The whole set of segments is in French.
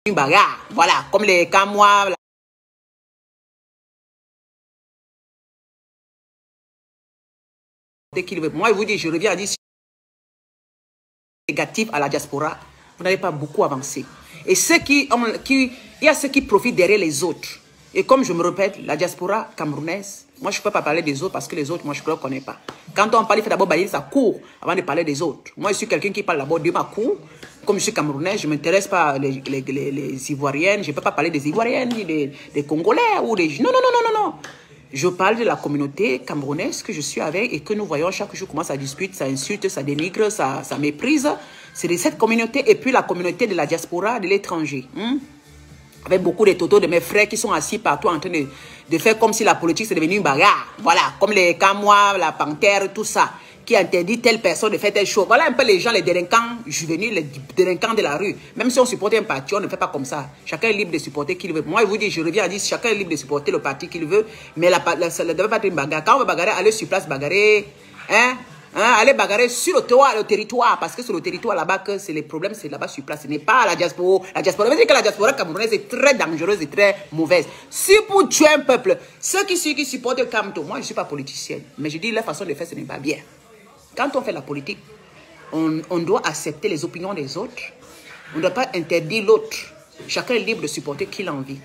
une bagarre. Voilà, comme les Camois. Moi, je vous dis, je reviens à dire négatif à la diaspora, vous n'avez pas beaucoup avancé. Et il y a ceux qui profitent derrière les autres. Et comme je me répète, la diaspora camerounaise, moi je ne peux pas parler des autres parce que les autres, moi je ne les connais pas. Quand on parle, il faut d'abord balayer sa cour avant de parler des autres. Moi je suis quelqu'un qui parle d'abord de ma cour. Comme je suis camerounais, je ne m'intéresse pas les Ivoiriennes. Je ne peux pas parler des Ivoiriennes, ni des Congolais ou des... Non, non, non, non, non, non. Je parle de la communauté camerounaise que je suis avec et que nous voyons chaque jour comment ça dispute, ça insulte, ça dénigre, ça méprise. C'est de cette communauté et puis la communauté de la diaspora, de l'étranger. Avec beaucoup de totos de mes frères qui sont assis partout en train de faire comme si la politique c'est devenu une bagarre. Voilà, comme les Camois, la Panthère, tout ça, qui interdit telle personne de faire telle chose. Voilà un peu les gens, les délinquants juvéniles, les délinquants de la rue. Même si on supporte un parti, on ne fait pas comme ça. Chacun est libre de supporter qui il veut. Moi, je vous dis, je reviens à dire, chacun est libre de supporter le parti qu'il veut, mais ça ne devait pas être une bagarre. Quand on veut bagarrer, aller sur place bagarrer, aller bagarrer sur le territoire, parce que sur le territoire là-bas, que c'est les problèmes, c'est là-bas sur place. Ce n'est pas la diaspora. La diaspora, veut dire que la diaspora camerounaise est très dangereuse et très mauvaise. Si pour tuer un peuple, ceux qui supportent le Camto, moi je ne suis pas politicienne, mais je dis la façon de faire, ce n'est pas bien. Quand on fait la politique, on doit accepter les opinions des autres. On ne doit pas interdire l'autre. Chacun est libre de supporter qui il a envie.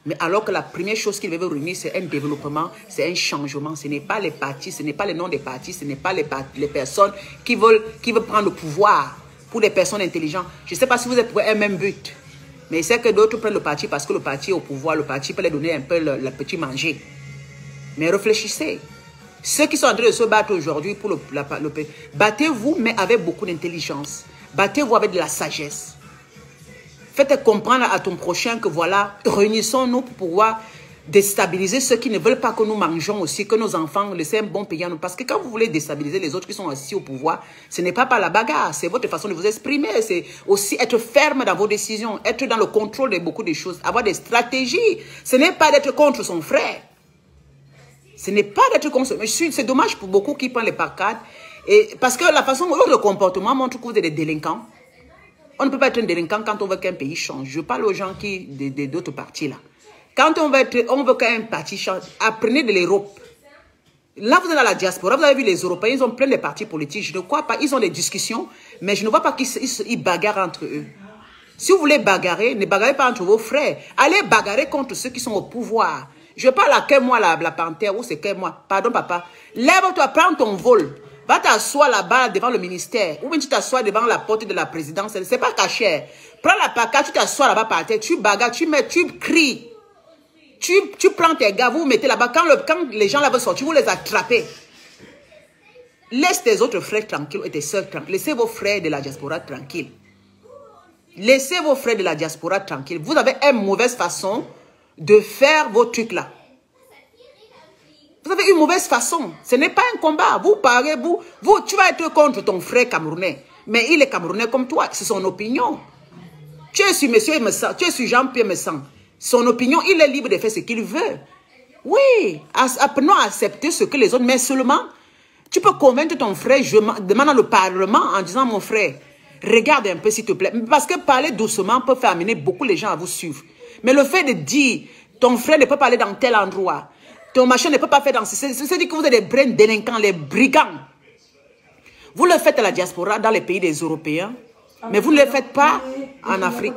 Mais alors que la première chose qu'il veut réunir, c'est un développement, c'est un changement. Ce n'est pas les partis, ce n'est pas les noms des partis, ce n'est pas les personnes qui veulent prendre le pouvoir pour des personnes intelligentes. Je ne sais pas si vous êtes pour un même but, mais c'est que d'autres prennent le parti parce que le parti est au pouvoir, le parti peut leur donner un peu le petit manger. Mais réfléchissez. Ceux qui sont en train de se battre aujourd'hui pour le pays, battez-vous, mais avec beaucoup d'intelligence. Battez-vous avec de la sagesse. Faites comprendre à ton prochain que voilà, réunissons-nous pour pouvoir déstabiliser ceux qui ne veulent pas que nous mangeons aussi, que nos enfants laissent un bon pays à nous. Parce que quand vous voulez déstabiliser les autres qui sont assis au pouvoir, ce n'est pas par la bagarre, c'est votre façon de vous exprimer. C'est aussi être ferme dans vos décisions, être dans le contrôle de beaucoup de choses, avoir des stratégies. Ce n'est pas d'être contre son frère. Ce n'est pas d'être contre... C'est dommage pour beaucoup qui prennent les parcades. Parce que la façon, le comportement montre que vous êtes des délinquants. On ne peut pas être un délinquant quand on veut qu'un pays change. Je parle aux gens d'autres partis là. Quand on veut qu'un parti change, apprenez de l'Europe. Là, vous êtes dans la diaspora, vous avez vu les Européens, ils ont plein de partis politiques. Je ne crois pas, ils ont des discussions, mais je ne vois pas qu'ils bagarrent entre eux. Si vous voulez bagarrer, ne bagarrez pas entre vos frères. Allez bagarrer contre ceux qui sont au pouvoir. Je parle à quel moi la panthère ou c'est quel moi. Pardon papa. Lève-toi, prends ton vol. Va t'asseoir là-bas devant le ministère. Ou bien tu t'assois devant la porte de la présidence. C'est pas caché. Prends la pancarte, tu t'assois là-bas par terre. Tu bagarres, tu cries. Tu prends tes gars, vous vous mettez là-bas. Quand les gens là veulent sortir, vous les attrapez. Laisse tes autres frères tranquilles et tes soeurs tranquilles. Laissez vos frères de la diaspora tranquilles. Laissez vos frères de la diaspora tranquilles. Vous avez une mauvaise façon de faire vos trucs là. Vous avez une mauvaise façon. Ce n'est pas un combat. Vous parlez, tu vas être contre ton frère camerounais. Mais il est camerounais comme toi. C'est son opinion. Tu es sur monsieur Messan. Tu es sur Jean-Pierre Messan. Son opinion, il est libre de faire ce qu'il veut. Oui. Apprenons à accepter ce que les autres... Mais seulement, tu peux convaincre ton frère. Je demande dans le Parlement en disant, mon frère, regarde un peu s'il te plaît. Parce que parler doucement peut faire amener beaucoup les gens à vous suivre. Mais le fait de dire, ton frère ne peut pas aller dans tel endroit. Ton machin ne peut pas faire dans... C'est-à-dire que vous êtes des brins délinquants, les brigands. Vous le faites à la diaspora, dans les pays des Européens, mais vous ne le faites pas en Afrique.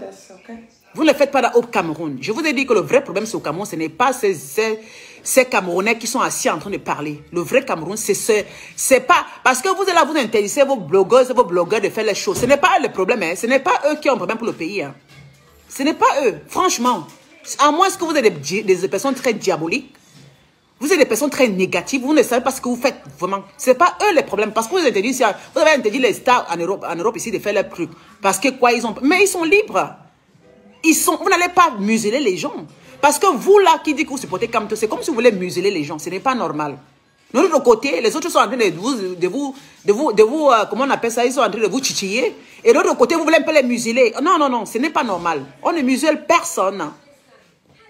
Vous ne le faites pas au Cameroun. Je vous ai dit que le vrai problème, c'est au Cameroun. Ce n'est pas ces Camerounais qui sont assis en train de parler. Le vrai Cameroun, c'est pas... Parce que vous êtes là, vous interdisez vos blogueuses et vos blogueurs de faire les choses. Ce n'est pas le problème. Hein. Ce n'est pas eux qui ont un problème pour le pays. Hein. Ce n'est pas eux. Franchement. À moins que vous êtes des personnes très diaboliques. Vous êtes des personnes très négatives, vous ne savez pas ce que vous faites vraiment. Ce n'est pas eux les problèmes. Parce que vous avez interdit les stars en Europe ici de faire leurs trucs. Parce que quoi, mais ils sont libres. Vous n'allez pas museler les gens. Parce que vous là qui dites que vous supportez Camto, c'est comme si vous voulez museler les gens. Ce n'est pas normal. De l'autre côté, les autres sont en train comment on appelle ça, ils sont en train de vous titiller. Et de l'autre côté, vous voulez un peu les museler. Non, non, non, ce n'est pas normal. On ne muselle personne.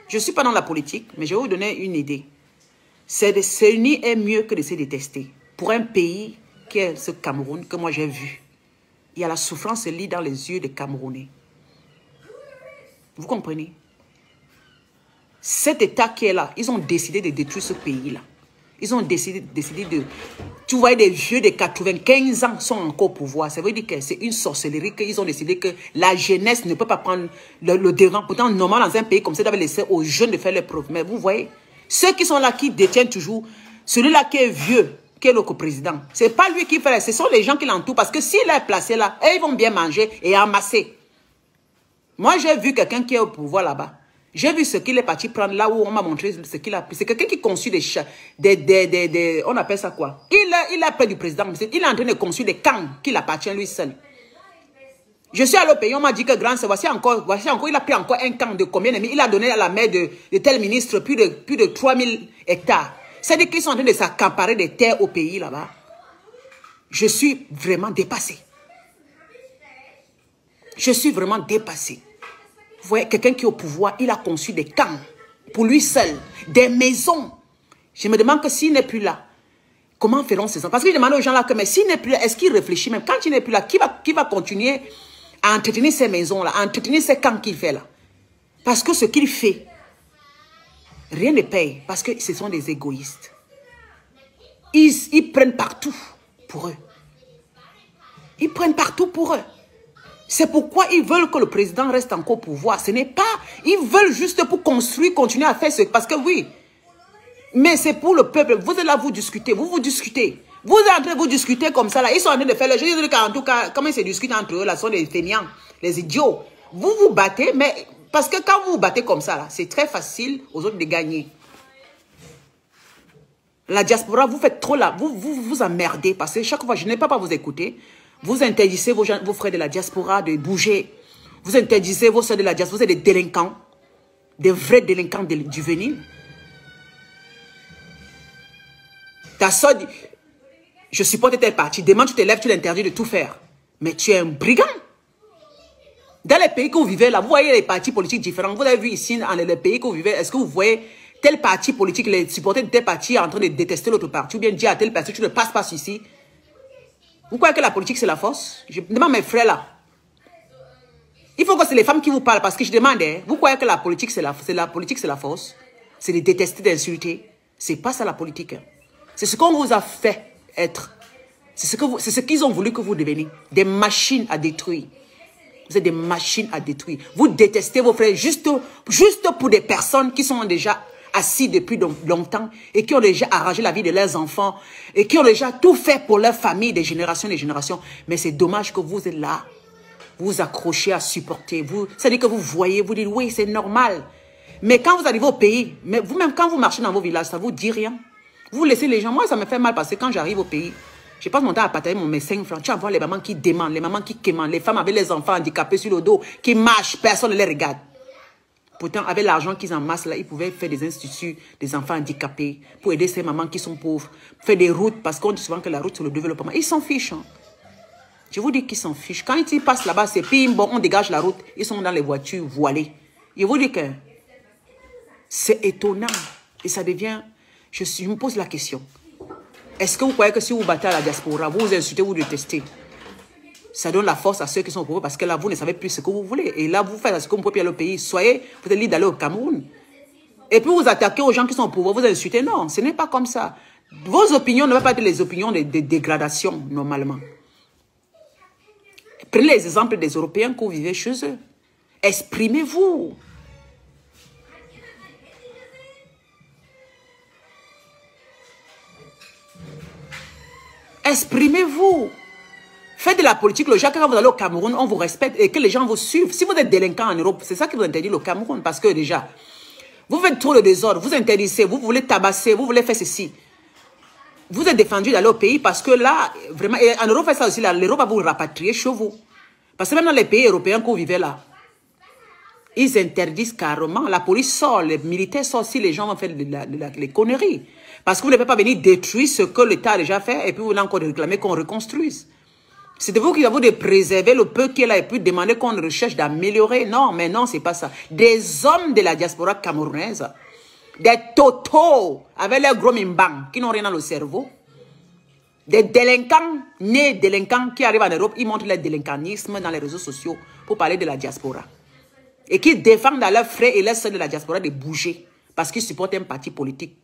Je ne suis pas dans la politique, mais je vais vous donner une idée. C'est de s'unir est mieux que de se détester. Pour un pays qui est ce Cameroun que moi j'ai vu, il y a la souffrance se lit dans les yeux des Camerounais. Vous comprenez? Cet État qui est là, ils ont décidé de détruire ce pays-là. Ils ont décidé de... Tu vois, des vieux de 95 ans sont encore au pouvoir. Ça veut dire que c'est une sorcellerie qu'ils ont décidé que la jeunesse ne peut pas prendre le devant. Pourtant, normalement, dans un pays comme ça, ils doivent laisser aux jeunes de faire leurs preuves. Mais vous voyez, ceux qui sont là, qui détiennent toujours, celui-là qui est vieux, qui est le coprésident, ce n'est pas lui qui fait, ce sont les gens qui l'entourent. Parce que s'il est placé là, ils vont bien manger et amasser. Moi, j'ai vu quelqu'un qui est au pouvoir là-bas. J'ai vu ce qu'il est parti prendre là où on m'a montré ce qu'il a pris. C'est quelqu'un qui conçut on appelle ça quoi? Il a près du président. Il est en train de construire des camps qu'il appartient lui seul. Je suis allé au pays, on m'a dit que grand, voici encore, il a pris encore un camp de combien d'amis? Il a donné à la main de tel ministre plus de 3000 hectares. C'est-à-dire qu'ils sont en train de s'accaparer des terres au pays là-bas. Je suis vraiment dépassé. Je suis vraiment dépassé. Vous voyez, quelqu'un qui est au pouvoir, il a conçu des camps pour lui seul, des maisons. Je me demande que s'il n'est plus là, comment feront ces gens? Parce que je demande aux gens là que, mais s'il n'est plus là, est-ce qu'il réfléchit même? Quand il n'est plus là, qui va continuer à entretenir ces maisons-là, à entretenir ces camps qu'il fait là? Parce que ce qu'il fait, rien ne paye, parce que ce sont des égoïstes. Ils prennent partout pour eux. Ils prennent partout pour eux. C'est pourquoi ils veulent que le président reste encore au pouvoir. Ce n'est pas... Ils veulent juste pour construire, continuer à faire ce... Parce que oui, mais c'est pour le peuple. Vous êtes là, vous discutez. Vous discutez. Vous êtes en train de vous discuter comme ça. Là. Ils sont en train de faire le jeu. Je dis qu'en tout cas, comment ils se discutent entre eux, là, sont des fainéants, les idiots. Vous vous battez, mais... Parce que quand vous vous battez comme ça, là, c'est très facile aux autres de gagner. La diaspora, vous faites trop là. Vous emmerdez. Parce que chaque fois, je n'ai pas à vous écouter. Vous interdisez vos frères de la diaspora de bouger. Vous interdisez vos soeurs de la diaspora. Vous êtes des délinquants. Des vrais délinquants du venir. Ta soeur dit, je supporte tel parti. Demain, tu te lèves, tu l'interdis de tout faire. Mais tu es un brigand. Dans les pays que vous vivez là, vous voyez les partis politiques différents. Vous avez vu ici, dans les pays que vous vivez, est-ce que vous voyez tel parti politique, les supporters de tel parti en train de détester l'autre parti, ou bien dire à tel parti, tu ne passes pas ici. Vous croyez que la politique, c'est la force? Je demande à mes frères là. Il faut que c'est les femmes qui vous parlent parce que je demande, hein, vous croyez que la politique, c'est la politique, c'est la force? C'est de détester, d'insulter. C'est pas ça la politique. Hein. C'est ce qu'on vous a fait être. C'est ce qu'ils ont voulu que vous deveniez. Des machines à détruire. Vous êtes des machines à détruire. Vous détestez vos frères juste pour des personnes qui sont déjà assis depuis longtemps et qui ont déjà arrangé la vie de leurs enfants et qui ont déjà tout fait pour leur famille des générations. Mais c'est dommage que vous êtes là. Vous vous accrochez à supporter. C'est-à-dire que vous voyez, vous dites oui, c'est normal. Mais quand vous arrivez au pays, mais vous-même quand vous marchez dans vos villages, ça ne vous dit rien. Vous laissez les gens. Moi, ça me fait mal parce que quand j'arrive au pays, je passe mon temps à partager mes 5 francs. Tu vas voir les mamans qui demandent, les mamans qui quémandent, les femmes avec les enfants handicapés sur le dos, qui marchent, personne ne les regarde. Pourtant, avec l'argent qu'ils amassent là, ils pouvaient faire des instituts des enfants handicapés pour aider ces mamans qui sont pauvres, faire des routes, parce qu'on dit souvent que la route, c'est le développement. Ils s'en fichent. Hein. Je vous dis qu'ils s'en fichent. Quand ils passent là-bas, c'est pim, bon, on dégage la route. Ils sont dans les voitures voilées. Je vous dis que c'est étonnant. Et ça devient... Je me pose la question. Est-ce que vous croyez que si vous battez à la diaspora, vous vous insultez, vous détestez? Ça donne la force à ceux qui sont pauvres parce que là, vous ne savez plus ce que vous voulez. Et là, vous faites ce que vous pouvez le pays. Soyez, vous êtes libre d'aller au Cameroun. Et puis vous attaquez aux gens qui sont pauvres, vous insultez. Non, ce n'est pas comme ça. Vos opinions ne vont pas être les opinions de dégradation, normalement. Prenez les exemples des Européens que vous vivez chez eux. Exprimez-vous. Exprimez-vous. Faites de la politique. Le jour quand vous allez au Cameroun, on vous respecte et que les gens vous suivent. Si vous êtes délinquant en Europe, c'est ça qui vous interdit le Cameroun. Parce que déjà, vous faites trop de désordre, vous interdisez, vous voulez tabasser, vous voulez faire ceci. Vous êtes défendu d'aller au pays parce que là, vraiment, et en Europe, fait ça aussi, l'Europe va vous rapatrier chez vous. Parce que même dans les pays européens que vous vivez là, ils interdisent carrément. La police sort, les militaires sortent si les gens vont faire les conneries. Parce que vous ne pouvez pas venir détruire ce que l'État a déjà fait et puis vous voulez encore réclamer qu'on reconstruise. C'est de vous qui avez de préserver le peu qui est là et puis demander qu'on recherche d'améliorer. Non, mais non, c'est pas ça. Des hommes de la diaspora camerounaise, des totaux avec leurs gros mimbang qui n'ont rien dans le cerveau, des délinquants, nés délinquants qui arrivent en Europe, ils montrent leur délinquantisme dans les réseaux sociaux pour parler de la diaspora. et qui défendent à leurs frais et leurs sœurs de la diaspora de bouger parce qu'ils supportent un parti politique.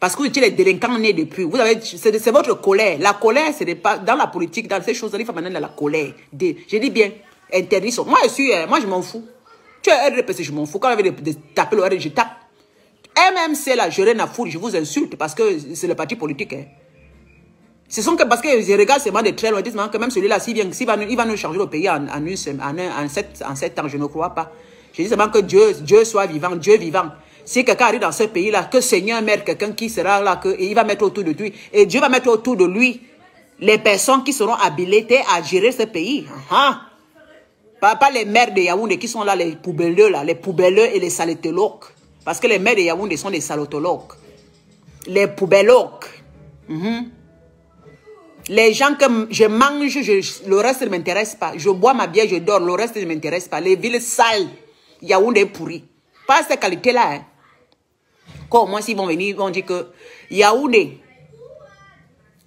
Parce que vous étiez les délinquants nés depuis. C'est votre colère. La colère, c'est pas dans la politique, dans ces choses-là, il faut maintenant de la colère. Je dis bien, interdit. Moi, je m'en fous. Tu es RDPC, je m'en fous. Quand on avait de taper le RD, je tape. MMC, là, je rien à foutre, je vous insulte parce que c'est le parti politique. Hein. Ce sont que parce que je regarde seulement de très loin, disent que même celui-là, il va nous changer le pays en 7 ans, je ne crois pas. Je dis seulement que Dieu soit vivant, Dieu vivant. Si quelqu'un arrive dans ce pays-là, que Seigneur mette quelqu'un qui sera là, il va mettre autour de lui. Et Dieu va mettre autour de lui les personnes qui seront habilitées à gérer ce pays. Pas les maires de Yaoundé qui sont là, les poubelleux, et les salettologues. Parce que les maires de Yaoundé sont des salotologues. Les poubellogues. Les gens que je mange, le reste ne m'intéresse pas. Je bois ma bière, je dors, le reste ne m'intéresse pas. Les villes sales, Yaoundé est pourri. Pas cette qualité-là. Hein. Quand au moins s'ils vont venir, ils vont dire que Yaoundé,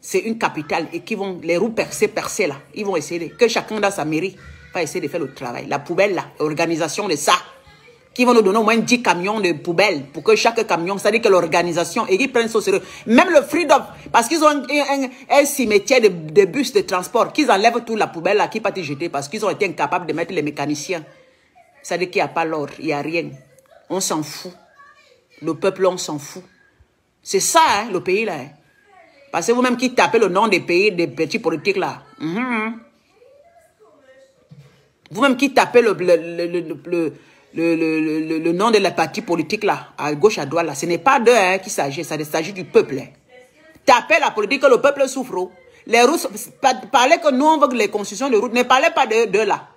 c'est une capitale et qu'ils vont, les roues percées là, ils vont essayer, que chacun dans sa mairie va essayer de faire le travail. La poubelle là, l'organisation de ça, qui vont nous donner au moins 10 camions de poubelles pour que chaque camion, c'est-à-dire que l'organisation, et qu'ils prennent ça au sérieux. Même le Freedom, parce qu'ils ont un cimetière de bus de transport, qu'ils enlèvent toute la poubelle là, qui pas été jetée parce qu'ils ont été incapables de mettre les mécaniciens. C'est-à-dire qu'il n'y a pas l'ordre, il n'y a rien. On s'en fout. Le peuple, on s'en fout. C'est ça, hein, le pays là. Hein. Parce que vous-même qui tapez le nom des pays, des petits politiques là. Vous-même qui tapez le nom de la partie politique là, à gauche, à droite là. Ce n'est pas d'eux hein, qu'il s'agit, ça s'agit du peuple. Hein. Tapez la politique que le peuple souffre. Les Russes, parlez que nous on veut que les constitutions de route, ne parlez pas d'eux là.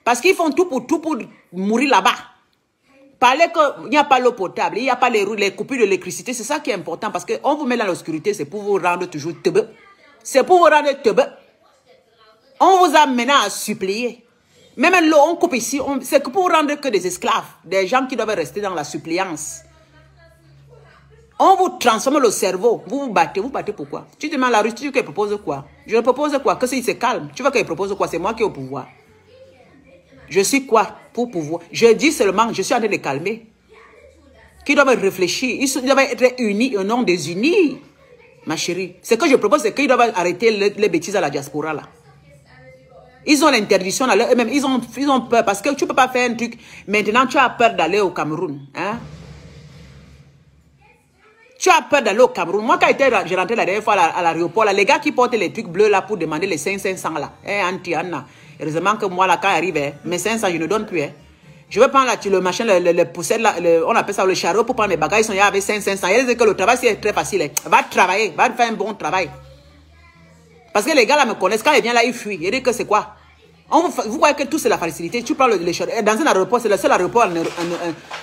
Parce qu'ils font tout pour mourir là-bas. Parlez qu'il n'y a pas l'eau potable, il n'y a pas les coupures d'électricité, c'est ça qui est important. Parce qu'on vous met dans l'obscurité, c'est pour vous rendre toujours teubeux. C'est pour vous rendre teubeux. On vous a maintenant à supplier. Même l'eau, on coupe ici, c'est pour vous rendre que des esclaves, des gens qui doivent rester dans la suppliance. On vous transforme le cerveau, vous battez pourquoi? Tu demandes à la Russie, tu veux qu'elle propose quoi? Je propose quoi? Que s'il se calme, tu veux qu'elle propose quoi? C'est moi qui ai au pouvoir. Je suis quoi pour pouvoir? Je dis seulement, je suis en train de calmer. Qui doivent réfléchir, ils doivent être unis au nom des unis. Ma chérie, ce que je propose, c'est qu'ils doivent arrêter les bêtises à la diaspora là. Ils ont l'interdiction là, eux-mêmes, ils ont peur parce que tu ne peux pas faire un truc. Maintenant, tu as peur d'aller au Cameroun. Hein? Tu as peur d'aller au Cameroun. Moi, quand j'ai rentré la dernière fois à l'aéroport, les gars qui portent les trucs bleus là pour demander les 500 là, anti-Anna. Heureusement que moi, là, quand j'arrive, mes 500, je ne donne plus. Hein. Je vais prendre là, le machin, le poussette, là, on appelle ça le chariot pour prendre mes bagages. Ils sont là avec 500. Il dit que le travail, c'est très facile. Hein. Va travailler, va faire un bon travail. Parce que les gars là me connaissent. Quand ils viennent là, ils fuient. Ils disent que c'est quoi? Vous voyez que tout c'est la facilité. Tu prends le chariot. Dans un aéroport, c'est le seul aéroport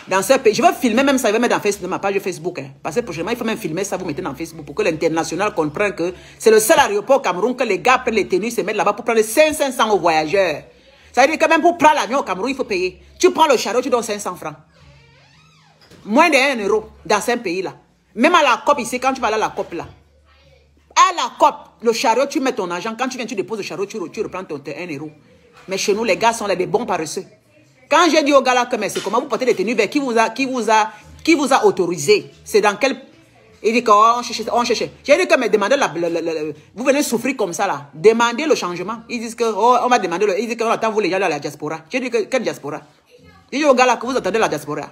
dans ce pays. Je vais filmer même ça, je vais mettre dans ma page Facebook. Hein. Parce que prochainement, il faut même filmer ça, vous mettez dans Facebook pour que l'international comprenne que c'est le seul aéroport au Cameroun que les gars prennent les tenues, se mettent là-bas pour prendre 500 aux voyageurs. Ça veut dire que même pour prendre l'avion au Cameroun, il faut payer. Tu prends le chariot, tu donnes 500 francs. Moins de 1 euro dans ce pays-là. Même à la COP ici, quand tu vas aller à la COP là. À la COP, le chariot, tu mets ton argent. Quand tu viens, tu déposes le chariot, tu reprends ton 1 euro. Mais chez nous, les gars sont là des bons paresseux. Quand j'ai dit aux gars là que c'est comment vous portez des tenues vertes, qui vous a autorisé? C'est dans quel... Il dit qu'on cherche. J'ai dit que mais demandez vous venez souffrir comme ça là. Demandez le changement. Ils disent que on va demander ils disent qu'on attend vous les gens de la diaspora. J'ai dit que quelle diaspora? J'ai dit aux gars là que vous attendez la diaspora.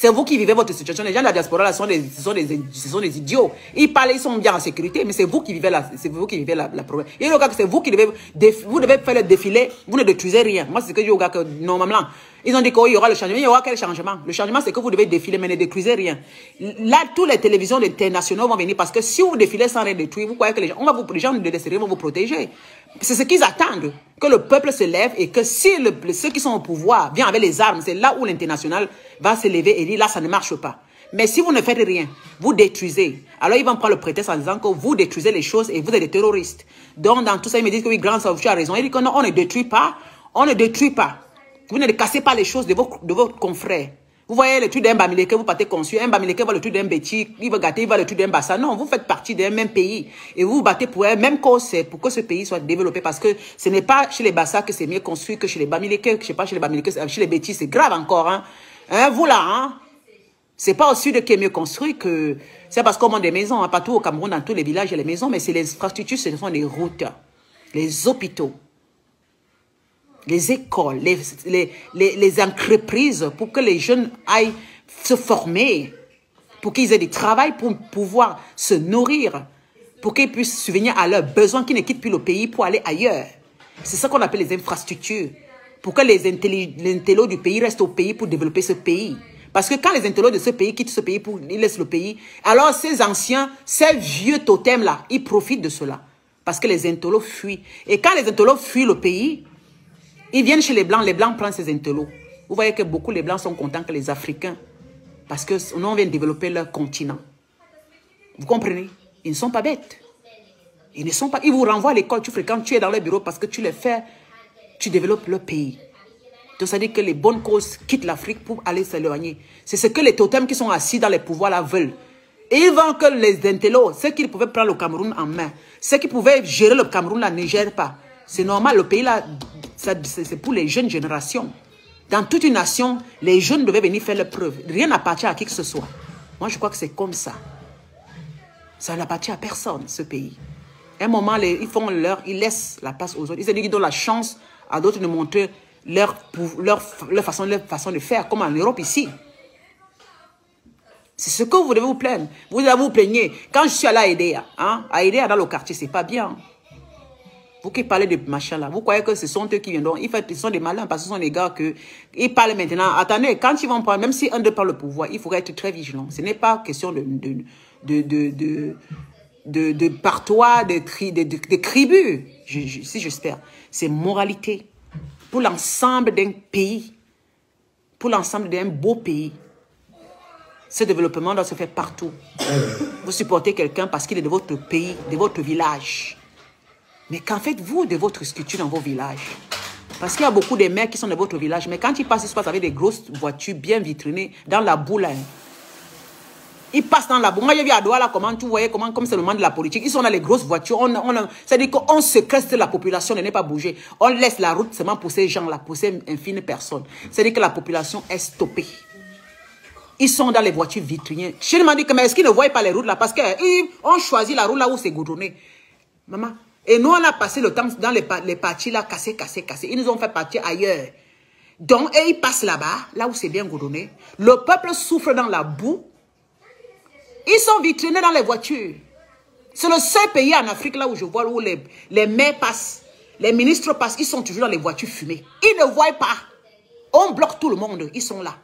C'est vous qui vivez votre situation. Les gens de la diaspora là, ce sont des idiots. Ils parlent, ils sont bien en sécurité, mais c'est vous qui vivez la problème. Et le gars, c'est vous qui devez faire le défilé. Vous ne détruisez rien. Moi, c'est ce que je dis aux gars que normalement, ils ont dit qu'il y aura le changement. Il y aura quel changement? Le changement, c'est que vous devez défiler, mais ne détruisez rien. Là, toutes les télévisions internationales vont venir parce que si vous défilez sans rien détruire, vous croyez que les gens de l'extérieur vont vous protéger. C'est ce qu'ils attendent, que le peuple se lève et que si ceux qui sont au pouvoir viennent avec les armes, c'est là où l'international va se lever et dire là, ça ne marche pas. Mais si vous ne faites rien, vous détruisez. Alors ils vont prendre le prétexte en disant que vous détruisez les choses et vous êtes des terroristes. Donc dans tout ça, ils me disent que oui, Grand Sauf, tu as raison. Ils disent que non, on ne détruit pas. On ne détruit pas. Vous ne cassez pas les choses de vos confrères. Vous voyez le truc d'un Bamileke, vous partez construire. Un Bamileke va le truc d'un Béti, il va gâter, il va le truc d'un Bassa. Non, vous faites partie d'un même pays. Et vous vous battez pour la même cause, pour que ce pays soit développé. Parce que ce n'est pas chez les Bassa que c'est mieux construit que chez les Bamileke. Je sais pas, chez les Bamileke, chez les Bétis, c'est grave encore. Hein, vous là, hein. C'est pas au sud qui est mieux construit que... C'est parce qu'on manque des maisons, hein, partout au Cameroun, dans tous les villages, il y a les maisons, mais c'est les infrastructures, ce sont les routes, les hôpitaux, les écoles, les entreprises, pour que les jeunes aillent se former, pour qu'ils aient du travail, pour pouvoir se nourrir, pour qu'ils puissent subvenir à leurs besoins, qu'ils ne quittent plus le pays pour aller ailleurs. C'est ça qu'on appelle les infrastructures, pour que les intellos du pays restent au pays pour développer ce pays. Parce que quand les intellos de ce pays quittent ce pays, ils laissent le pays, alors ces anciens, ces vieux totems-là, ils profitent de cela. Parce que les intellos fuient. Et quand les intellos fuient le pays, ils viennent chez les Blancs prennent ces intellos. Vous voyez que beaucoup les Blancs sont contents que les Africains, parce que nous, on vient de développer leur continent. Vous comprenez? Ils ne sont pas bêtes. Ils ne sont pas... Ils vous renvoient à l'école, tu fréquentes, tu es dans le bureau parce que tu les fais, tu développes le pays. Donc, ça veut dire que les bonnes causes quittent l'Afrique pour aller s'éloigner. C'est ce que les totems qui sont assis dans les pouvoirs là veulent. Et ils veulent que les intellos, ceux qui pouvaient prendre le Cameroun en main, ceux qui pouvaient gérer le Cameroun là ne gèrent pas. C'est normal, le pays là, c'est pour les jeunes générations. Dans toute une nation, les jeunes devaient venir faire leur preuve. Rien n'appartient à qui que ce soit. Moi, je crois que c'est comme ça. Ça n'appartient à personne, ce pays. À un moment, ils laissent la place aux autres. Ils donnent la chance à d'autres de montrer leur façon de faire, comme en Europe ici. C'est ce que vous devez vous plaindre. Vous devez vous plaigner. Quand je suis allé à Edea, à Edea dans le quartier, c'est pas bien. Vous qui parlez de machin là, vous croyez que ce sont eux qui viendront. Ils sont des malins parce que ce sont des gars ils parlent maintenant. Attendez, quand ils vont prendre, même si un d'eux parle le pouvoir, il faudrait être très vigilant. Ce n'est pas question de partois, de tribus, si j'espère. C'est moralité. Pour l'ensemble d'un pays, pour l'ensemble d'un beau pays, ce développement doit se faire partout. Vous supportez quelqu'un parce qu'il est de votre pays, de votre village. Mais qu'en faites-vous de votre structure dans vos villages? Parce qu'il y a beaucoup de maires qui sont de votre village, mais quand ils passent avec des grosses voitures bien vitrinées, dans la boue là. Ils passent dans la boue. Moi, j'ai vu à Douala comment tu voyais, comme c'est le moment de la politique. Ils sont dans les grosses voitures. C'est-à-dire qu'on séquestre la population, ne n'est pas bouger. On laisse la route seulement pour ces gens-là, pour ces infimes personnes. C'est-à-dire que la population est stoppée. Ils sont dans les voitures vitrinières. Je me dis que, mais est-ce qu'ils ne voient pas les routes là? Parce qu'on choisit la route là où c'est goudronné. Maman. Et nous, on a passé le temps dans les parties là, cassées. Ils nous ont fait partir ailleurs. Donc, et ils passent là-bas, là où c'est bien goudronné. Le peuple souffre dans la boue. Ils sont vitrinés dans les voitures. C'est le seul pays en Afrique là où je vois où les maires passent, les ministres passent, ils sont toujours dans les voitures fumées. Ils ne voient pas. On bloque tout le monde, ils sont là.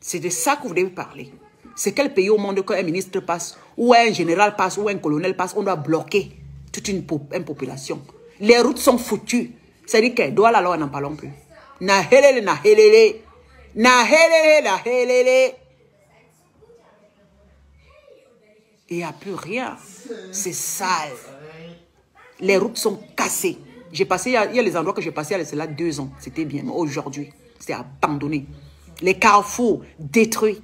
C'est de ça que vous devez parler. C'est quel pays au monde qu'un ministre passe, ou un général passe, ou un colonel passe, on doit bloquer toute une population. Les routes sont foutues. C'est-à-dire que Douala, alors, n'en parlons plus. Na helele, na helele. Na helele, na helele. Il n'y a plus rien. C'est sale. Les routes sont cassées. J'ai passé, il y a les endroits que j'ai passé, c'est là 2 ans. C'était bien. Mais aujourd'hui, c'est abandonné. Les carrefours détruits.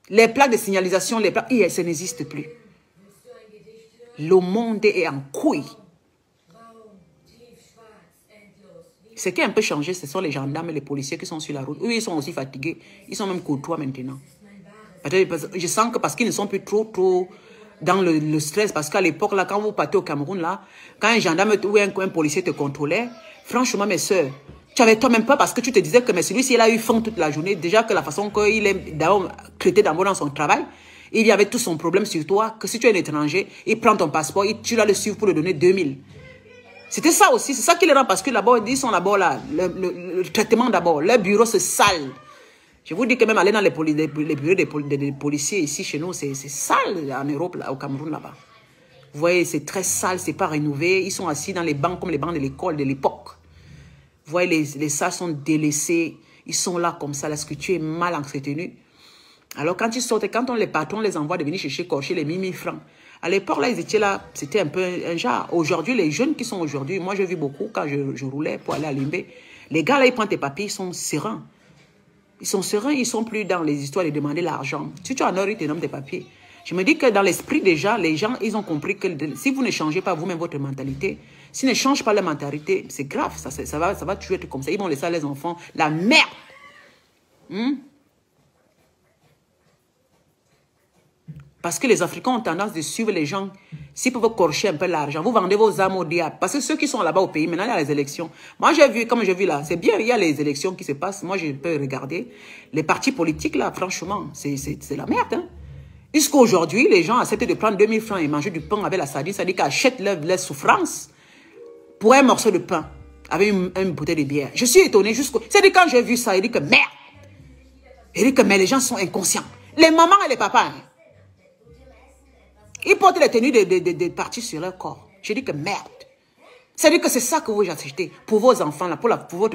Les plaques de signalisation, ça n'existe plus. Le monde est en couille. Ce qui a un peu changé, ce sont les gendarmes et les policiers qui sont sur la route. Eux, ils sont aussi fatigués. Ils sont même courtois maintenant. Je sens que parce qu'ils ne sont plus trop dans le stress. Parce qu'à l'époque, là, quand vous partez au Cameroun, là, quand un gendarme ou un policier te contrôlait, franchement, mes soeurs, tu avais toi même pas parce que tu te disais que celui-ci, il a eu faim toute la journée. Déjà que la façon qu'il est traité d'abord dans son travail, il y avait tout son problème sur toi. Que si tu es un étranger, il prend ton passeport, tu dois le suivre pour lui donner 2000. C'était ça aussi. C'est ça qui les rend parce que là-bas, ils sont là-bas, là, le traitement d'abord. Leur bureau, c'est sale. Je vous dis que même aller dans les bureaux des policiers ici chez nous, c'est sale en Europe, là, au Cameroun là-bas. Vous voyez, c'est très sale, c'est pas rénové. Ils sont assis dans les bancs comme les bancs de l'école de l'époque. Vous voyez, les salles sont délaissées. Ils sont là comme ça, la structure est mal entretenue. Alors quand ils sortent, quand les patrons les envoie de venir chercher les 1000 francs. À l'époque, là, ils étaient là, c'était un peu un genre. Aujourd'hui, les jeunes qui sont aujourd'hui, moi j'ai vu beaucoup quand je roulais pour aller à Limbé. Les gars là, ils prennent tes papiers, ils sont sereins. Ils sont sereins, ils sont plus dans les histoires de demander l'argent. Si tu en as, ils te donnent tes papiers. Je me dis que dans l'esprit déjà, les gens, ils ont compris que si vous ne changez pas vous-même votre mentalité, s'ils ne changent pas leur mentalité, c'est grave, ça va toujours être comme ça. Ils vont laisser à les enfants la merde. Parce que les Africains ont tendance de suivre les gens. S'ils peuvent corcher un peu l'argent, vous vendez vos âmes au diable. Parce que ceux qui sont là-bas au pays, maintenant il y a les élections. Moi j'ai vu, comme j'ai vu là, c'est bien, il y a les élections qui se passent. Moi je peux regarder. Les partis politiques là, franchement, c'est la merde. Hein? Jusqu'aujourd'hui, les gens acceptent de prendre 2000 francs et manger du pain avec la sardine. Ça dit qu'ils achètent leur souffrance pour un morceau de pain avec une bouteille de bière. Je suis étonné jusqu'au... C'est-à-dire quand j'ai vu ça, il dit que merde. Il dit que mais les gens sont inconscients. Les mamans et les papas, hein, ils portent les tenues de partis sur leur corps. Je dis que merde. C'est-à-dire que c'est ça que vous achetez pour vos enfants, là, pour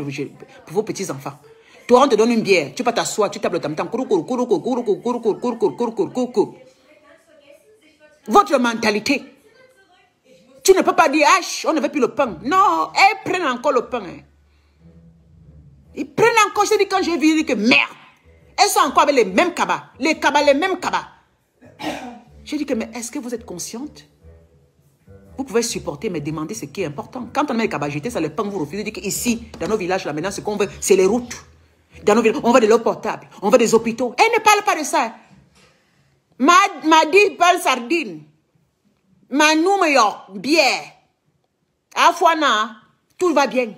vos petits-enfants. Toi, on te donne une bière, tu peux t'asseoir, tu tapes le tam-tam. Votre mentalité. Tu ne peux pas dire, on ne veut plus le pain. Non, elles prennent encore le pain. Hein. Ils prennent encore, je dis quand j'ai vu, je dis que merde. Elles sont encore avec les mêmes cabas. Les mêmes cabas. J'ai dit que, mais est-ce que vous êtes consciente? Vous pouvez supporter, mais demander ce qui est important. Quand on met les cabagités, ça le pain vous refuse. Dit qu'ici, dans nos villages, là, maintenant, ce qu'on veut, c'est les routes. Dans nos villages, on veut de l'eau potable, on veut des hôpitaux. Elle ne parle pas de ça. Ma dit, parle sardine. Ma noumeyo, bière. À Fouana, tout va bien.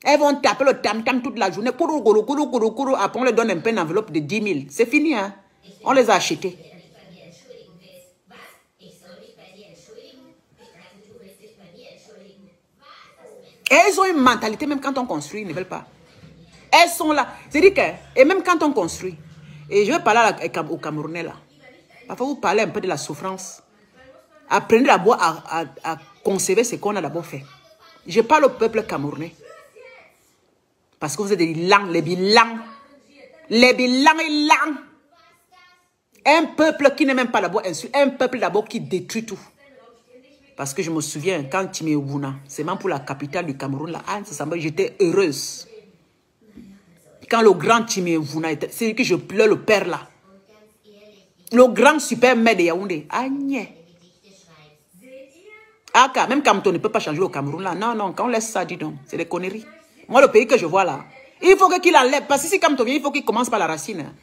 Elles vont taper le tam-tam toute la journée. Après, on leur donne un peu d'enveloppe de 10 000. C'est fini, hein. On les a achetés. Et elles ont une mentalité, même quand on construit, ils ne veulent pas. Elles sont là. C'est-à-dire que, et même quand on construit, et je vais parler aux Camerounais là, parfois vous parlez un peu de la souffrance. Apprenez d'abord à conserver ce qu'on a d'abord fait. Je parle au peuple camerounais. Parce que vous êtes des langues, les bilans. Les bilans et langues. Un peuple qui n'est même pas d'abord insulté. Un peuple d'abord qui détruit tout. Parce que je me souviens, quand Timéouna, c'est même pour la capitale du Cameroun, là, j'étais heureuse. Quand le grand Timéouna était, c'est que je pleure le père là. Le grand super maire de Yaoundé. Agnès. Ah, même Kamto ne peut pas changer au Cameroun là. Non, non, quand on laisse ça, dis donc, c'est des conneries. Moi, le pays que je vois là, il faut qu'il enlève. Parce que si Kamto vient, il faut qu'il commence par la racine.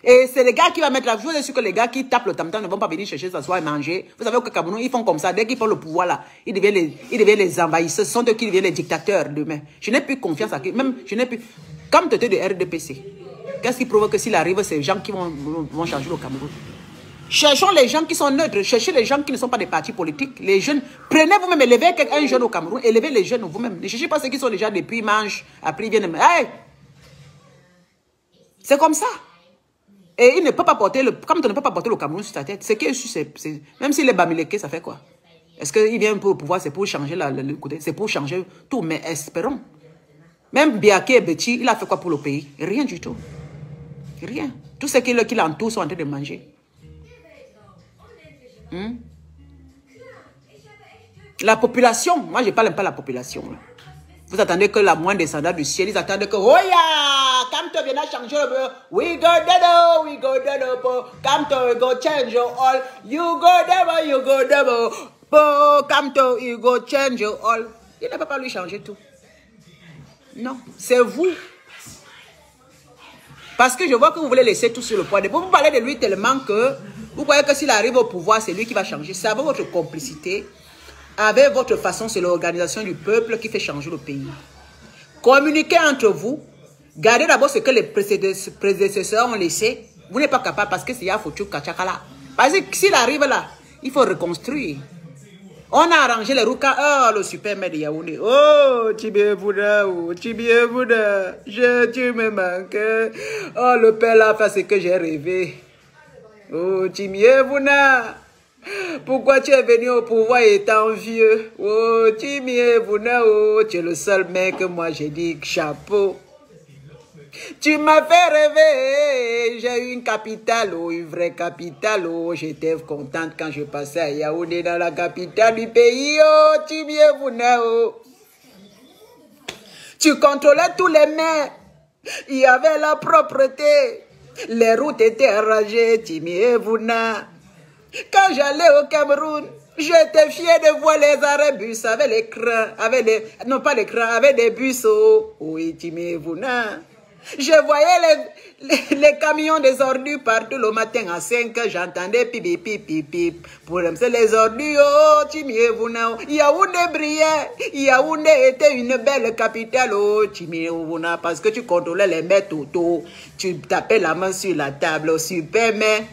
Et c'est les gars qui vont mettre la... Je suis sûr que les gars qui tapent le tam-tam ne vont pas venir chercher, s'asseoir et manger. Vous savez au Cameroun, ils font comme ça. Dès qu'ils prennent le pouvoir là, ils deviennent les envahisseurs. Ce sont eux qui deviennent les dictateurs demain. Je n'ai plus confiance à qui. Même, je n'ai plus... Comme tu étais de RDPC, qu'est-ce qui provoque que s'il arrive, c'est les gens qui vont changer le Cameroun? Cherchons les gens qui sont neutres. Cherchez les gens qui ne sont pas des partis politiques. Les jeunes. Prenez vous-même, élevez un jeune au Cameroun. Élevez les jeunes vous-même. Ne cherchez pas ceux qui sont déjà depuis, ils mangent. Après, ils viennent. Hey! C'est comme ça. Et il ne peut pas porter comme tu ne peux pas porter le Cameroun sur ta tête. Ce qui est sûr, même s'il est bamileke, ça fait quoi? Est-ce qu'il vient pour le pouvoir, c'est pour changer le côté, c'est pour changer tout, mais espérons. Même Biaké et Betty, il a fait quoi pour le pays? Rien du tout. Rien. Tout ce qui l'entoure sont en train de manger. La population, moi je parle pas de la population. Là. Vous attendez que la moindre descendant du ciel, ils attendent que, oh yeah, quand tu viens changer le we go dodo, come to go change all, you go double, come to you go change all. Il ne peut pas lui changer tout. Non, c'est vous. Parce que je vois que vous voulez laisser tout sur le poids. Vous parlez de lui tellement que vous croyez que s'il arrive au pouvoir, c'est lui qui va changer. C'est avec votre complicité, avec votre façon, c'est l'organisation du peuple qui fait changer le pays. Communiquez entre vous. Gardez d'abord ce que les prédécesseurs ont laissé. Vous n'êtes pas capable parce que c'est Yafouchou Kachakala. Parce que s'il arrive là, il faut reconstruire. On a arrangé les roukas. Oh, le super maire de Yaoundé. Oh, Tibiebouna, tu me manques. Oh, le père là fait ce que j'ai rêvé. Oh, Tibiebouna. Pourquoi tu es venu au pouvoir étant vieux? Oh, Tibiebouna, oh, tu es le seul mec que moi j'ai dit chapeau. Tu m'as fait rêver, j'ai eu une capitale, oh, une vraie capitale, oh, j'étais contente quand je passais à Yaoundé dans la capitale du pays, oh, Tibiebouna, oh. Tu contrôlais tous les mains. Il y avait la propreté. Les routes étaient arrangées, Timi et Vouna. Quand j'allais au Cameroun, j'étais fier de voir les arrêts bus avec les crans, non pas les crans, avec des bus, oui, Timi et Vouna. Je voyais les camions des ordures partout le matin à 5 heures, j'entendais pipi pipi pipi. Pour remser les ordures, oh, Timi et Vouna. Yaoundé brillait, Yaoundé était une belle capitale, oh, Timi et Vouna, parce que tu contrôlais les mains toto. Tu tapais la main sur la table, super, mais...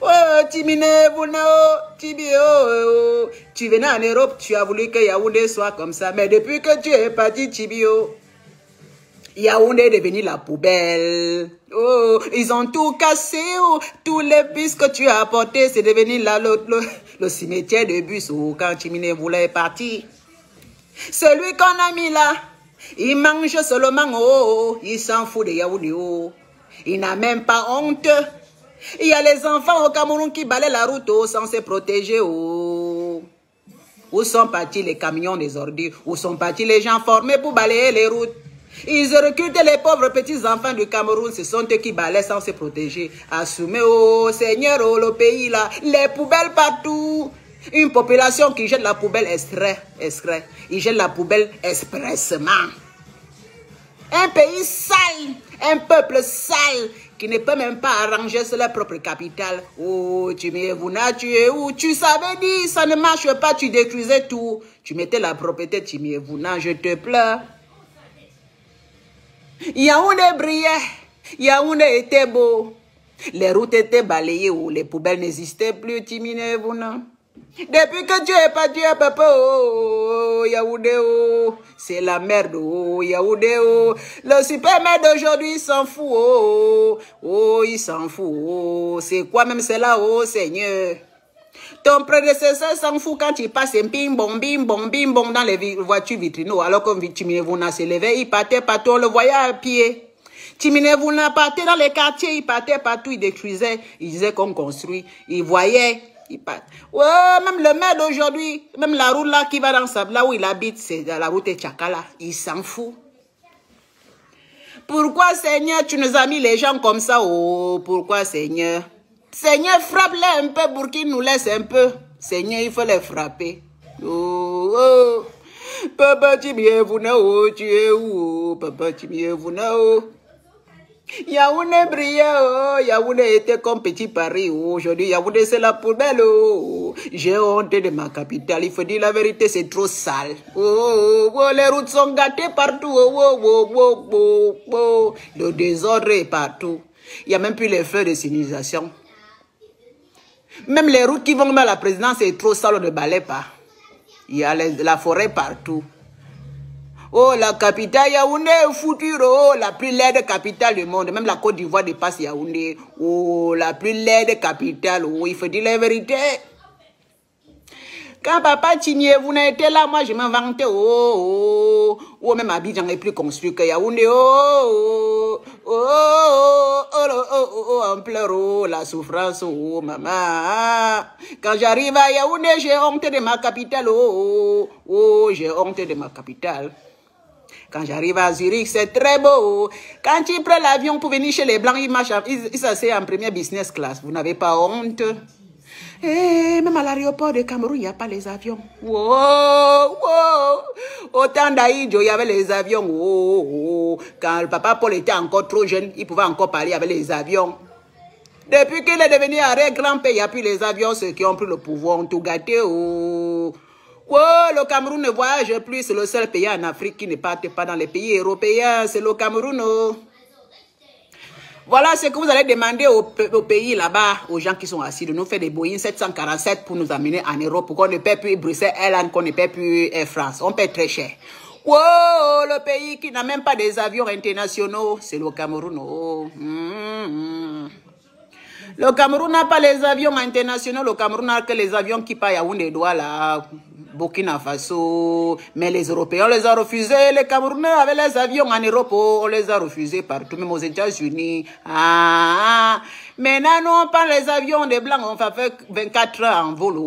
Oh, Timine, Tibio, tu venais en Europe, tu as voulu que Yaoundé soit comme ça, mais depuis que tu es parti, Tibio, Yaoundé est devenu la poubelle. Oh, ils ont tout cassé, oh, tous les bus que tu as apportés, c'est devenu là, le cimetière de bus, oh, quand Timine voulait partir. Celui qu'on a mis là, il mange seulement, oh, il s'en fout de Yaoundé, oh. Il n'a même pas honte. Il y a les enfants au Cameroun qui balaient la route oh, sans se protéger. Oh. Où sont partis les camions des ordures? Où sont partis les gens formés pour balayer les routes? Ils recrutent les pauvres petits enfants du Cameroun. Ce sont eux qui balaient sans se protéger. Assumez, oh Seigneur, oh, le pays là. Les poubelles partout. Une population qui jette la poubelle exprès. Ils jettent la poubelle expressement. Un pays sale. Un peuple sale. Qui ne peut même pas arranger sur leur propre capitale. Oh, Timi et Vouna, tu es où? Tu savais dire, ça ne marche pas, tu détruisais tout. Tu mettais la propriété, Timi et Vouna, je te pleure. Yaoundé brillait, Yaoundé était beau. Les routes étaient balayées, où les poubelles n'existaient plus, Timi et Vouna. Depuis que tu es parti à papa, oh, Yaoundé, oh, c'est la merde, oh, Yaoundé, oh. Le supermaire d'aujourd'hui, il s'en fout, oh, oh, il s'en fout, oh. C'est quoi même cela, oh, Seigneur? Ton prédécesseur s'en fout quand il passe un bim bom dans les voitures vitrines, alors que Timi Vouna s'est levé, il partait partout, on le voyait à pied. Timi Vouna partait dans les quartiers, il partait partout, il détruisait, il disait qu'on construit, il voyait. Ouais, même le maire d'aujourd'hui, même la route là qui va dans sa, là où il habite, c'est la route de Tchakala. Il s'en fout. Pourquoi, Seigneur, tu nous as mis les gens comme ça? Oh, pourquoi, Seigneur? Seigneur, frappe-les un peu pour qu'ils nous laissent un peu. Seigneur, il faut les frapper. Oh, oh. Papa, Timi et Vouna, oh, tu es où? Papa, Timi et Vouna, oh. Yaoundé brillait, oh, Yaoundé était comme petit Paris, oh. Aujourd'hui Yaoundé c'est la poubelle, oh. J'ai honte de ma capitale, il faut dire la vérité, c'est trop sale. Oh, oh, oh, les routes sont gâtées partout, oh, oh, oh, oh, oh, oh. Le désordre est partout. Il n'y a même plus les feux de signalisation. Même les routes qui vont vers la présidence, c'est trop sale, on ne balaye pas. Il y a la forêt partout. Oh, la capitale Yaoundé est foutue, oh, la plus laide capitale du monde. Même la Côte d'Ivoire dépasse Yaoundé. Oh, la plus laide capitale, oh, il faut dire la vérité. Quand papa Timi et Vouna était là, moi je m'inventais, oh, oh, oh, même Abidjan est plus construit que Yaoundé, oh, oh, oh, oh, oh, oh, oh, oh, on pleure, oh, la souffrance, oh, maman. Quand j'arrive à Yaoundé, j'ai honte de ma capitale, oh, oh, oh, j'ai honte de ma capitale. Quand j'arrive à Zurich, c'est très beau. Quand tu prends l'avion pour venir chez les Blancs, ils s'asseyent en première business class. Vous n'avez pas honte? Et même à l'aéroport de Cameroun, il n'y a pas les avions. Wow, wow. Autant d'Aïdjo, il y avait les avions. Wow, wow. Quand le papa Paul était encore trop jeune, il pouvait encore parler avec les avions. Depuis qu'il est devenu un grand-père, il n'y a plus les avions. Ceux qui ont pris le pouvoir ont tout gâté. Oh. Oh, le Cameroun ne voyage plus, c'est le seul pays en Afrique qui ne parte pas dans les pays européens, c'est le Cameroun. Oh. Voilà ce que vous allez demander au pays là-bas, aux gens qui sont assis, de nous faire des Boeing 747 pour nous amener en Europe, pour qu'on ne paie plus Bruxelles Airlines, qu'on ne paie plus Air France. On paie très cher. Oh, le pays qui n'a même pas des avions internationaux, c'est le Cameroun. Oh. Le Cameroun n'a pas les avions internationaux, le Cameroun n'a que les avions qui partent à Yaoundé, là. Burkina Faso, mais les Européens les ont refusés. Les Camerounais avaient les avions en Europe, on les a refusés partout, même aux États-Unis. Ah, Maintenant, nous, on prend les avions des Blancs, on va faire 24 heures en vol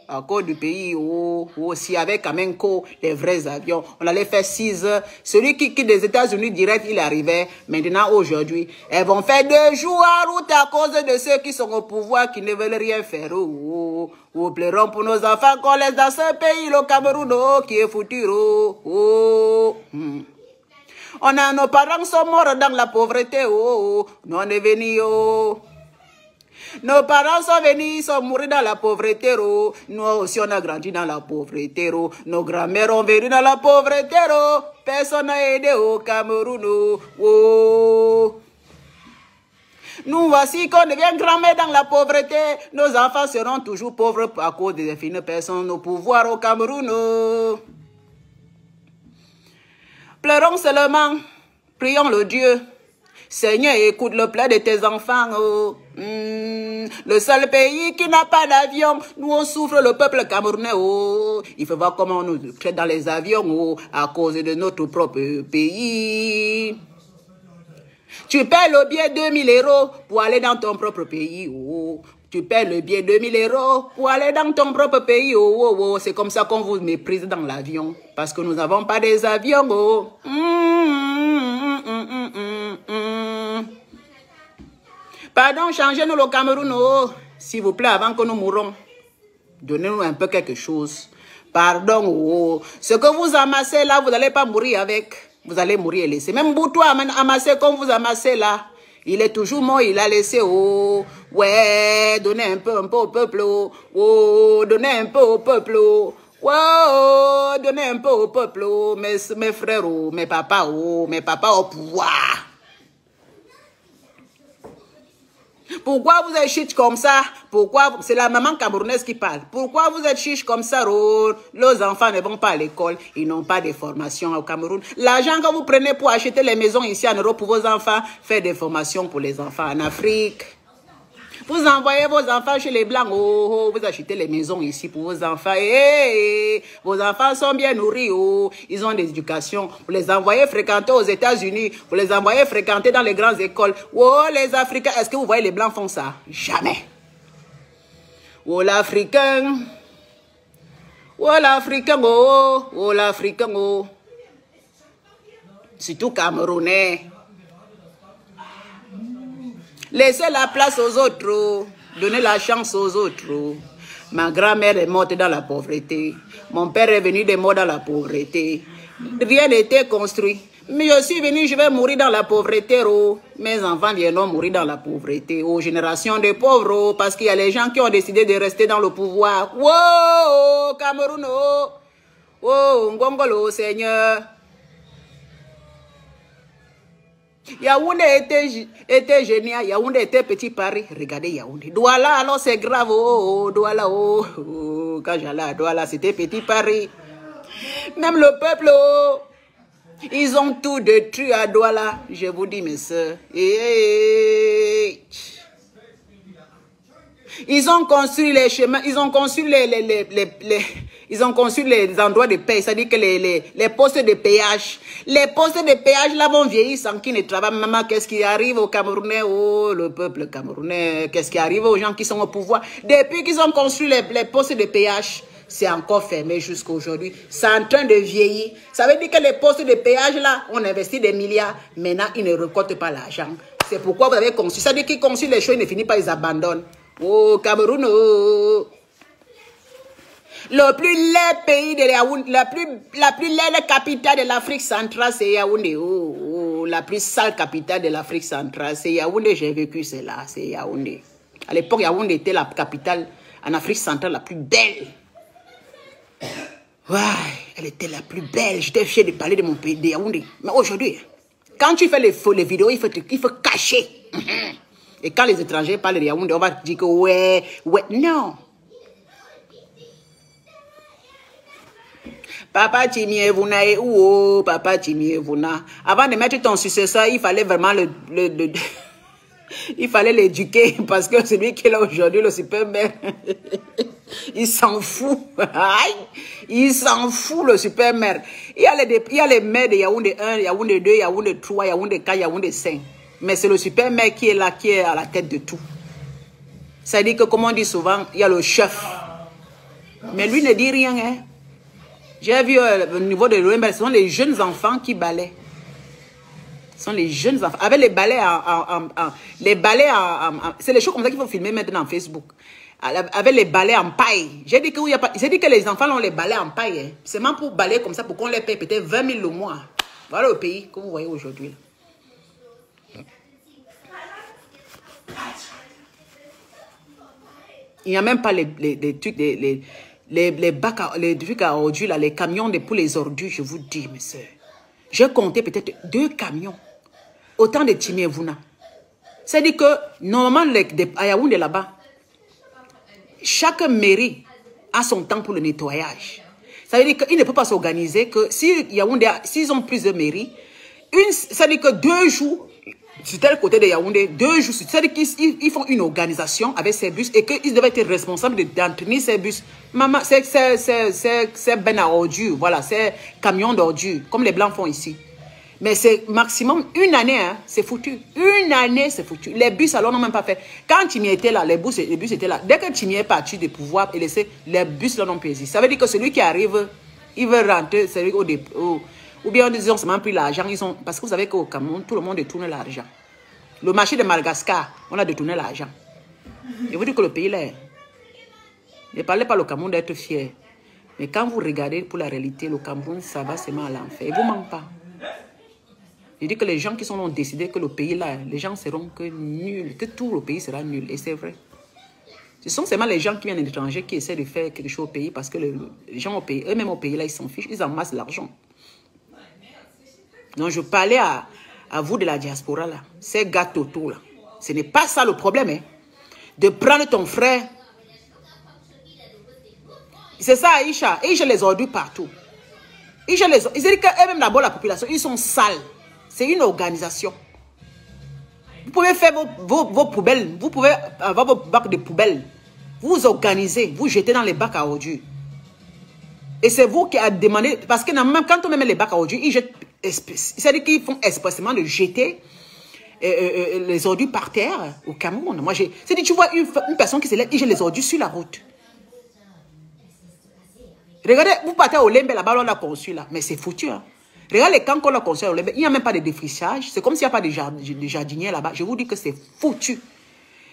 à cause du pays, aussi avec Kamenko, les vrais avions. On allait faire 6 heures. Celui qui quitte des États-Unis direct, il arrivait. Maintenant, aujourd'hui, elles vont faire 2 jours en route à cause de ceux qui sont au pouvoir, qui ne veulent rien faire. Nous pleurons pour nos enfants qu'on laisse dans ce pays, le Cameroun, qui est foutu. On a nos parents sont morts dans la pauvreté. Nous on est venus. Nos parents sont venus, ils sont morts dans la pauvreté. Nous aussi, on a grandi dans la pauvreté. Nos grands-mères ont vécu dans la pauvreté. Personne n'a aidé au Cameroun. Nous voici qu'on devient grand-mère dans la pauvreté. Nos enfants seront toujours pauvres à cause des fines personnes au pouvoir au Cameroun. Pleurons seulement, prions le Dieu. Seigneur, écoute le pleur de tes enfants. Le seul pays qui n'a pas d'avion, nous on souffre, le peuple camerounais. Il faut voir comment on nous traite dans les avions à cause de notre propre pays. Tu paies le billet 2000 € pour aller dans ton propre pays. Tu paies le billet 2000 € pour aller dans ton propre pays. C'est comme ça qu'on vous méprise dans l'avion. Parce que nous n'avons pas des avions. Pardon, changez-nous le Cameroun. S'il vous plaît, avant que nous mourons. Donnez-nous un peu quelque chose. Pardon. Ce que vous amassez là, vous n'allez pas mourir avec. Vous allez mourir et laisser. Même Boutou amassé comme vous amassez là. Il est toujours mort, il a laissé. Ouais, donnez un peu au peuple. Donnez un peu au peuple. Donnez un peu au peuple. Mes frères, mes papas au pouvoir. Pourquoi vous êtes chiche comme ça? Pourquoi? C'est la maman camerounaise qui parle. Pourquoi vous êtes chiche comme ça? Les enfants ne vont pas à l'école. Ils n'ont pas de formation au Cameroun. L'argent que vous prenez pour acheter les maisons ici en Europe pour vos enfants, faire des formations pour les enfants en Afrique. Vous envoyez vos enfants chez les Blancs. Vous achetez les maisons ici pour vos enfants. Vos enfants sont bien nourris. Ils ont des éducations. Vous les envoyez fréquenter aux États-Unis. Vous les envoyez fréquenter dans les grandes écoles. Les Africains, est-ce que vous voyez les Blancs font ça? Jamais. L'Africain. L'Africain. L'Africain. Surtout Camerounais. Laissez la place aux autres, donnez la chance aux autres. Ma grand-mère est morte dans la pauvreté. Mon père est venu de mort dans la pauvreté. Rien n'était construit. Mais je suis venu, je vais mourir dans la pauvreté. Mes enfants viendront mourir dans la pauvreté. Génération de pauvres, parce qu'il y a les gens qui ont décidé de rester dans le pouvoir. Cameroun, Ngongolo, Seigneur. Yaoundé était génial, Yaoundé était petit Paris. Regardez Yaoundé. Douala, alors c'est grave. Douala, quand j'allais à Douala, c'était petit Paris. Même le peuple, ils ont tout détruit à Douala. Je vous dis, mes soeurs. Ils ont construit les chemins, ils ont construit ils ont construit les endroits de paix, c'est-à-dire que les postes de péage. Les postes de péage là vont vieillir sans qu'ils ne travaillent. Maman, qu'est-ce qui arrive aux Camerounais, le peuple camerounais, qu'est-ce qui arrive aux gens qui sont au pouvoir? Depuis qu'ils ont construit les postes de péage, c'est encore fermé jusqu'à aujourd'hui. C'est en train de vieillir. Ça veut dire que les postes de péage là, on investit des milliards. Maintenant, ils ne récoltent pas l'argent. C'est pourquoi vous avez construit. Ça veut dire qu'ils construisent les choses, ils ne finissent pas, ils abandonnent. Cameroun, le plus laid pays de Yaoundé, la plus laide capitale de l'Afrique centrale, c'est Yaoundé. La plus sale capitale de l'Afrique centrale, c'est Yaoundé. J'ai vécu cela, c'est Yaoundé. À l'époque, Yaoundé était la capitale en Afrique centrale la plus belle. Ouais, elle était la plus belle. J'étais fier de parler de mon pays, de Yaoundé. Mais aujourd'hui, quand tu fais les vidéos, il faut cacher. Et quand les étrangers parlent de Yaoundé, on va dire que ouais, non. Papa Timievuna et Papa Timievuna. Avant de mettre ton successeur, il fallait vraiment il fallait l'éduquer parce que celui qui est là aujourd'hui, le super maire, il s'en fout. Il s'en fout, le super maire. Il y a les maires de Yaoundé 1, Yaoundé 2, Yaoundé 3, Yaoundé 4, Yaoundé 5. Mais c'est le super maire qui est là, qui est à la tête de tout. Ça dit que, comme on dit souvent, il y a le chef. Mais lui ne dit rien. Hein. J'ai vu au niveau de l'OMB, ce sont les jeunes enfants qui balaient. Ce sont les jeunes enfants. Avec les balais c'est les choses comme ça qu'il faut filmer maintenant en Facebook. Avec les balais en paille. J'ai dit que les enfants ont les balais en paille. Hein. C'est même pour balayer comme ça, pour qu'on les paye peut-être 20 000 le mois. Voilà le pays que vous voyez aujourd'hui. Il n'y a même pas les trucs, les trucs à ordures, là, les camions pour les ordures, je vous dis, mes soeurs. J'ai compté peut-être 2 camions. Autant de Timé-Vouna. C'est-à-dire que, normalement, à Yaoundé là-bas, chaque mairie a son temps pour le nettoyage. Ça veut dire qu'ils ne peuvent pas s'organiser que si Yaoundé, s'ils ont plusieurs mairies, ça veut dire que 2 jours, sur tel côté de Yaoundé, 2 jours, c'est-à-dire qu'ils font une organisation avec ces bus et qu'ils devaient être responsables d'entretenir ces bus. Maman, c'est ben à ordures, voilà, c'est camions d'ordures, comme les Blancs font ici. Mais c'est maximum 1 année, hein, c'est foutu. 1 année, c'est foutu. Les bus, alors, n'ont même pas fait. Quand Timi était là, les bus étaient là. Dès que Timi est parti de pouvoir et laisser, les bus, là, n'ont pas existé. Ça veut dire que celui qui arrive, il veut rentrer, celui au dépôt. Ou bien, ils ont seulement pris l'argent. Parce que vous savez qu'au Cameroun, tout le monde détourne l'argent. Le marché de Madagascar, on a détourné l'argent. Je vous dis que le pays, là, ne parlez pas le Cameroun d'être fier. Mais quand vous regardez pour la réalité, le Cameroun, ça va seulement à l'enfer. Il ne vous manque pas. Je dis que les gens qui ont décidé que le pays là, les gens seront que nuls, que tout le pays sera nul. Et c'est vrai. Ce sont seulement les gens qui viennent de l'étranger qui essaient de faire quelque chose au pays parce que les gens au pays, eux-mêmes au pays là, ils s'en fichent, ils amassent l'argent. Donc je parlais à vous de la diaspora là, ces gars totaux là. Ce n'est pas ça le problème, hein. De prendre ton frère. C'est ça, Aïcha. Aïcha les ordures partout. Ils disent qu'eux-mêmes d'abord la population, ils sont sales. C'est une organisation. Vous pouvez faire vos poubelles. Vous pouvez avoir vos bacs de poubelles. Vous organisez. Vous jetez dans les bacs à ordures. Et c'est vous qui avez demandé. Parce que même quand on met les bacs à ordures, ils jettent. C'est-à-dire qu'ils font expressément de jeter les ordures par terre au Cameroun. Moi, c'est-à-dire tu vois une personne qui se lève, il jette les ordures sur la route. Regardez, vous partez au Lembe, là-bas, on a conçu là. Mais c'est foutu, hein. Regardez les camps qu'on a construits au Lembe, il n'y a même pas de défrichage. C'est comme s'il n'y a pas de jardiniers là-bas. Je vous dis que c'est foutu.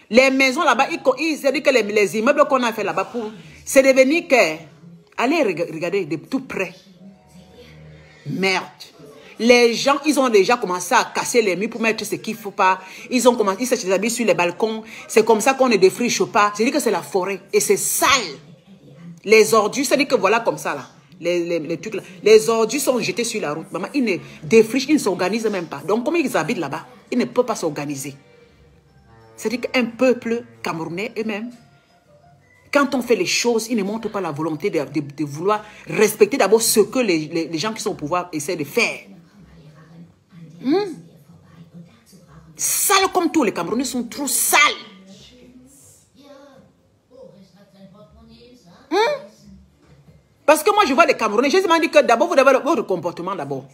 Les maisons là-bas, c'est-à-dire que les immeubles qu'on a fait là-bas, c'est devenu que... Allez regarder de tout près. Merde. Les gens, ils ont déjà commencé à casser les murs pour mettre ce qu'il ne faut pas. Ils ont commencé, ils s'habillent sur les balcons. C'est comme ça qu'on ne défriche pas. C'est-à-dire que c'est la forêt. Et c'est sale. Les ordures, c'est-à-dire que voilà comme ça là. Les trucs là. Les ordures sont jetés sur la route. Maman, ils ne défrichent, ils ne s'organisent même pas. Donc, comme ils habitent là-bas, ils ne peuvent pas s'organiser. C'est-à-dire qu'un peuple camerounais eux-mêmes, quand on fait les choses, ils ne montrent pas la volonté de vouloir respecter d'abord ce que les gens qui sont au pouvoir essaient de faire. Sales comme tout, les Camerounais sont trop sales. Parce que moi, je vois les Camerounais, je me dis que d'abord, vous devez avoir votre comportement d'abord.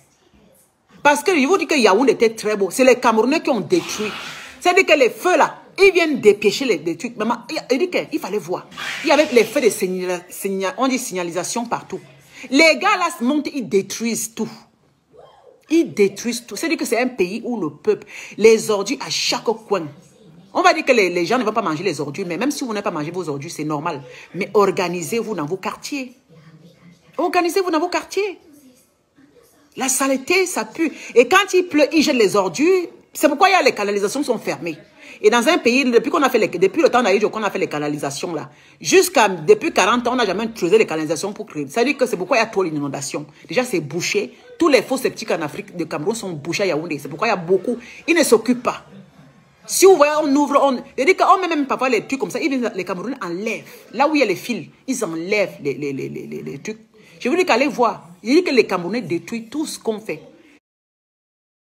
Parce que je vous dis que Yaoundé était très beau. C'est les Camerounais qui ont détruit. C'est-à-dire que les feux là, ils viennent dépêcher les trucs. Maman, il dit qu'il fallait voir. Il y avait les feux de signalisation partout. Les gars là montent, ils détruisent tout. Ils détruisent tout. C'est-à-dire que c'est un pays où le peuple, les ordures à chaque coin. On va dire que les gens ne vont pas manger les ordures, mais même si vous n'avez pas mangé vos ordures, c'est normal. Mais organisez-vous dans vos quartiers. Organisez-vous dans vos quartiers. La saleté, ça pue. Et quand il pleut, ils jettent les ordures. C'est pourquoi les canalisations sont fermées. Et dans un pays, depuis le temps d'Aïdjo qu'on a fait les canalisations là, depuis 40 ans, on n'a jamais creusé les canalisations pour créer. Ça veut dire que c'est pourquoi il y a trop d'inondations. Déjà, c'est bouché. Tous les faux septiques en Afrique, de Cameroun, sont bouchés à Yaoundé. C'est pourquoi il y a beaucoup. Ils ne s'occupent pas. Si vous voyez, on ouvre, c'est-à-dire qu'on met même parfois les trucs comme ça. Les Camerounais enlèvent. Là où il y a les fils, ils enlèvent les trucs. Je vous dis qu'allez voir. Il dit que les Camerounais détruisent tout ce qu'on fait.